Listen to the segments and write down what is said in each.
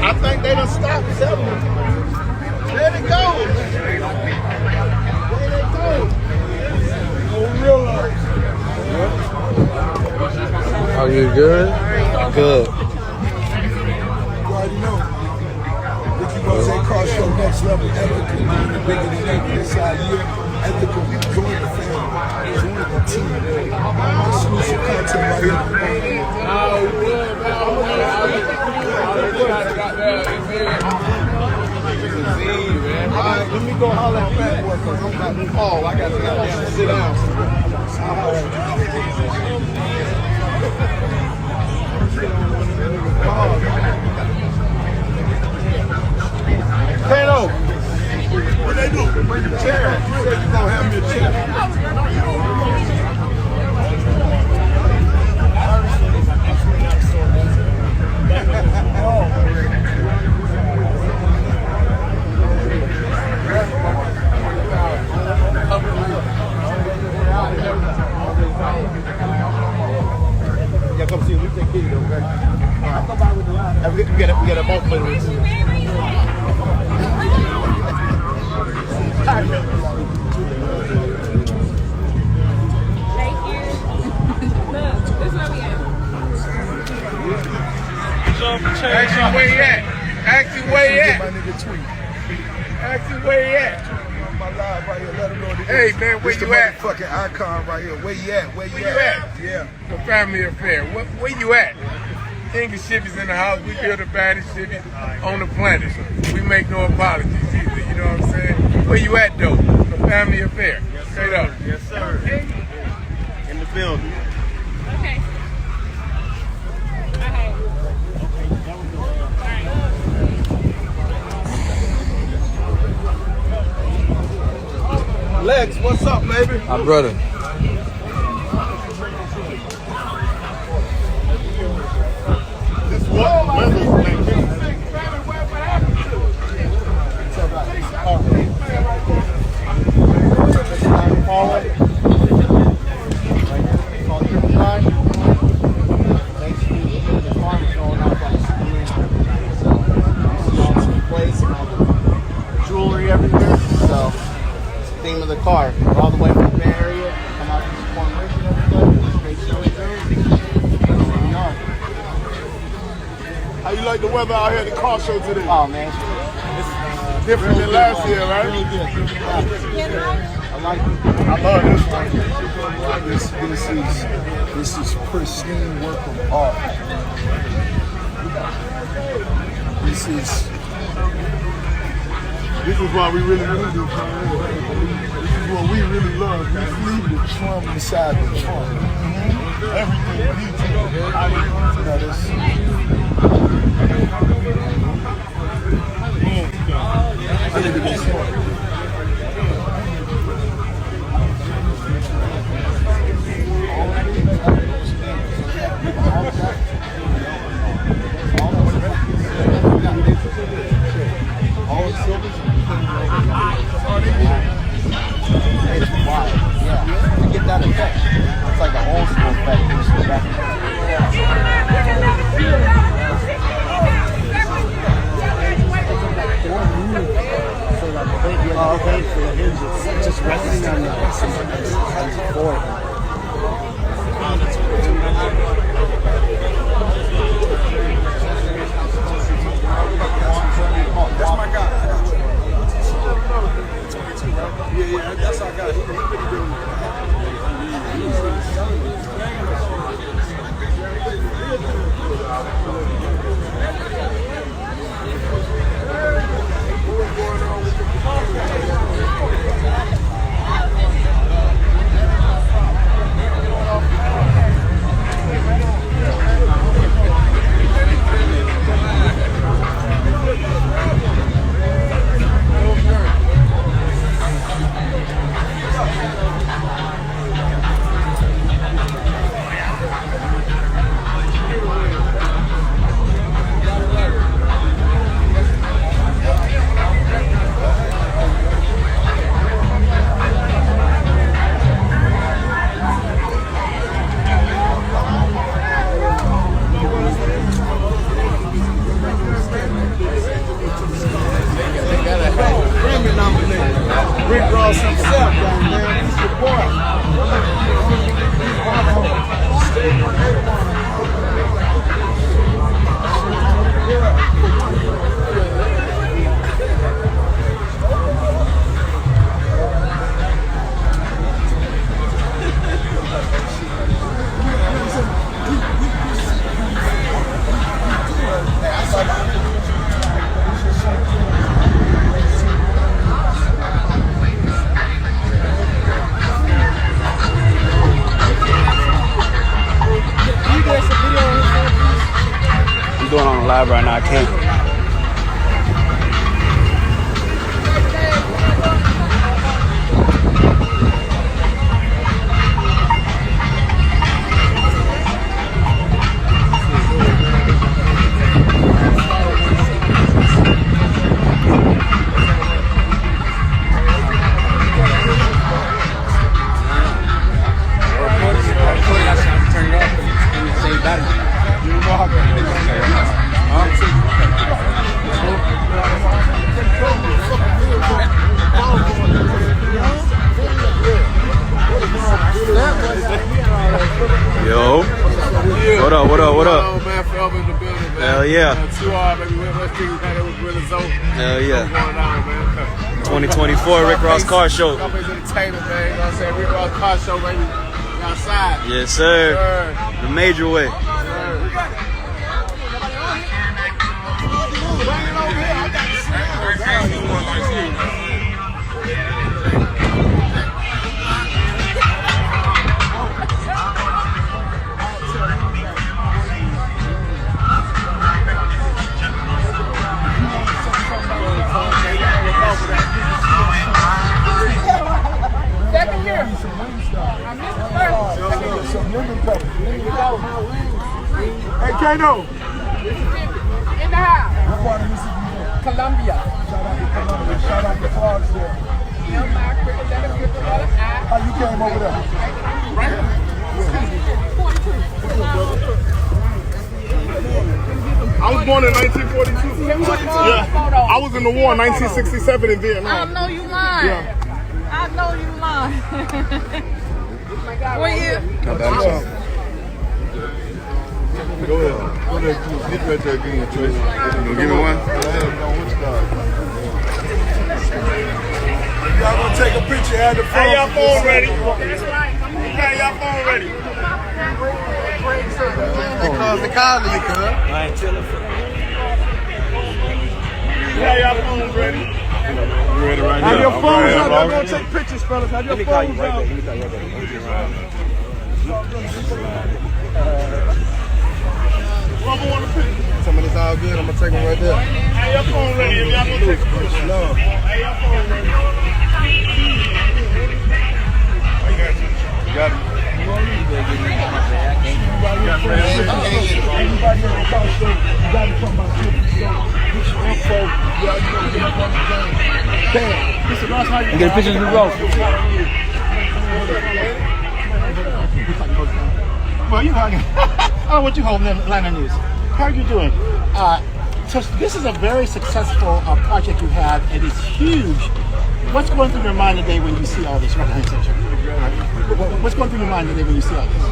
I think they done stopped selling them. There they go. There they go. No real life. Are you good? Good. You already know. If you gonna say cross your next level ethically, the bigger than ever this year, ethical, join the family, join the team. Exclusive content right here. Alright, let me go holler at Fat Boy because I'm about to fall. I got to sit down. Kano, what they do? Bring the chair. You said you gonna have me a chair. Yeah, come see. We take care of it, okay? All right. We got a both of it. Action where you at? Action where you at? Action where you at? My live right here. Let them know. Hey man, where you at? Fucking icon right here. Where you at? Where you at? Yeah. The family affair. Where you at? English shippies in the house. We build the baddest shippies on the planet. We make no apologies either. You know what I'm saying? Where you at though? The family affair. Yes, Straight up. Yes, sir. In the building. Okay. Okay. Lex, what's up, baby? My brother. This what weather's making. Jewelry everywhere. So it's the theme of the car. We're all the way from the Bay Area. Come out to support Richard everybody. Great show Thursday. We are. How you like the weather out here at the car show today? Oh man. It's different than last year, right? Really good. I like it. I love this one. This is pristine work of art. This is why we really need this, man. This is what we really love. We leave the Trump inside the Trump. Everything detailed. I need to go smart. To get that effect. It's like an old school effect. live right now. I can't. Yo. What up, what up, what up? Oh, man, Phil in the building, man. Hell yeah. 2R, baby. Let's think we had it with Gorilla Zoe. Hell yeah. What's going on, man? 2024 Rick Ross Car Show. Scarface Entertainment, man. You know what I'm saying? Rick Ross Car Show, baby. We outside. Yes, sir. The major way. Bring it over here. I got the Second year. I missed the first. Some lemon pepper. Hey, Kano. In the house. What part of Mississippi you from? Columbia. Shout out to Columbia. Shout out to Clarksville. How you came over there? I was born in 1942. Yeah. I was in the war in 1967 in Vietnam. I know you lying. Yeah. I know you lying. What year? Go ahead. Get right there again, Tracy. You gonna give me one? Y'all gonna take a picture, add the phone. Hey, y'all phone ready? Hey, y'all phone ready? Because the college, cuz. Hey, y'all phone ready? You ready right Have now? your phones out. Y'all gonna take pictures, fellas. Have your phones out. Some of this all good. I'm gonna take them right there. Hey, your phone ready? Y'all gonna take a picture? No. Hey, your phone ready? I got you. You got it. Everybody in the car show, you gotta come by Clifford. So, get your info. Y'all know get up on the game. Bam. Mr. Ross, how you Get a picture of the road. Well, you know, oh, what you holding in Atlanta News? How are you doing? So this is a very successful project you have, and it's huge. What's going through your mind today when you see all this? What's going through your mind today when you see all this?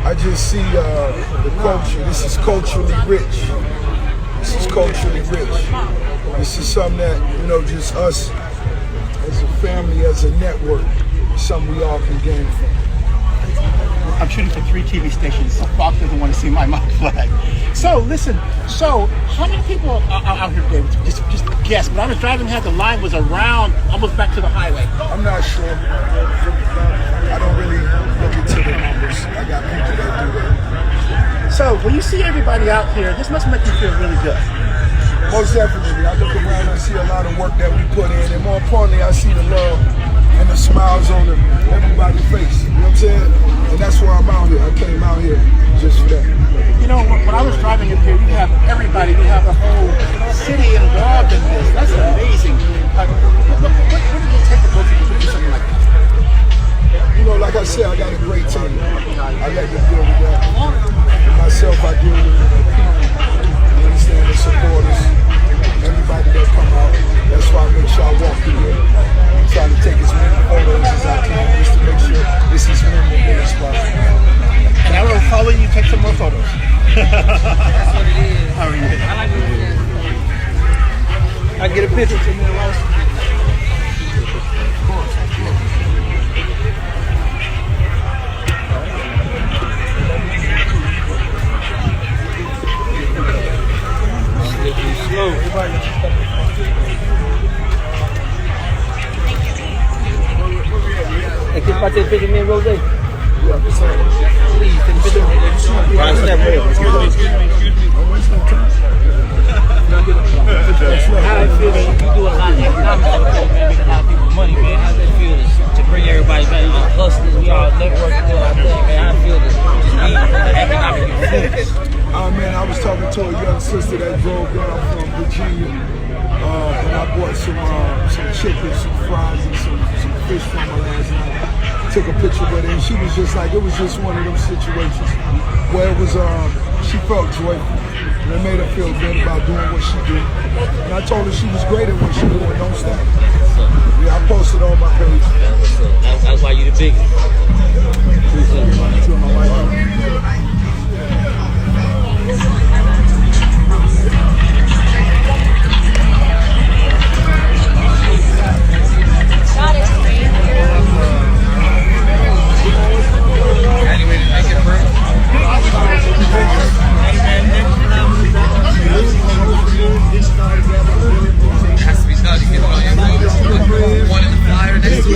I just see the culture. This is culturally rich. This is culturally rich. This is something that, you know, just us as a family, as a network, something we all can gain from. I'm shooting for 3 TV stations, so Fox doesn't want to see my flag. So listen, how many people are out here today? Just guess. When I was driving here, the line was around, almost back to the highway. I'm not sure. I don't really look into the numbers. I got people that do that. So when you see everybody out here, this must make you feel really good. Most definitely. I look around and see a lot of work that we put in, and more importantly, I see the love and the smiles on everybody's face. You know what I'm saying? And that's why I'm out here. I came out here just for that. You know, when I was driving up here, you have everybody, you have the whole city involved in this. That's amazing. What did it take to go through something like this? You know, like I said, I got a great team. I let them deal with that. And myself, I deal with the people. You understand, the supporters, everybody that come out. That's why I make sure I walk through here. I'm trying to take as many photos as I can just to make sure this is memorable as possible. And I will follow you, take some more photos. That's what it is. How are you? I like it. I can get a picture from me, Ross. Slow. Hey, can I take a picture of me and Rose? Please, take a picture. Right, step real. Excuse me. Don't waste no time. How it feel that you do a lot of economics over there, man, make a lot of people money, man. How does it feel to bring everybody back? All hustlers, we all networking, doing our thing, man. How it feel to just be the economic influence? Oh man, I was talking to a young sister that drove down from Virginia, and I bought some chicken, some fries, and some fish from her last night. Took a picture with her, and she was just like, it was just one of them situations where it was, she felt joyful. And it made her feel good about doing what she did. And I told her she was great at what she did, don't stop. Yeah, I posted on my page. That's why you the biggest. To my wife. Has to be done to get it on your one in the flyer next to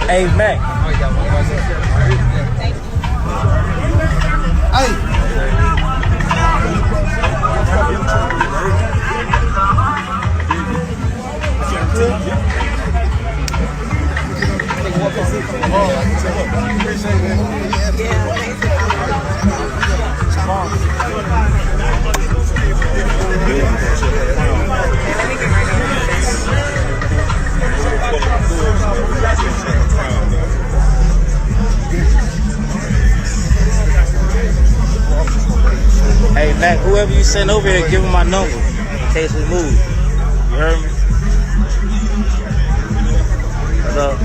Hey, Mac. Hey, Mac, whoever you send over here, give him my number in case we move. You heard me? What's up?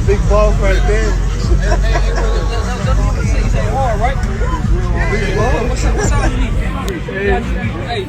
Big balls right there. Hey.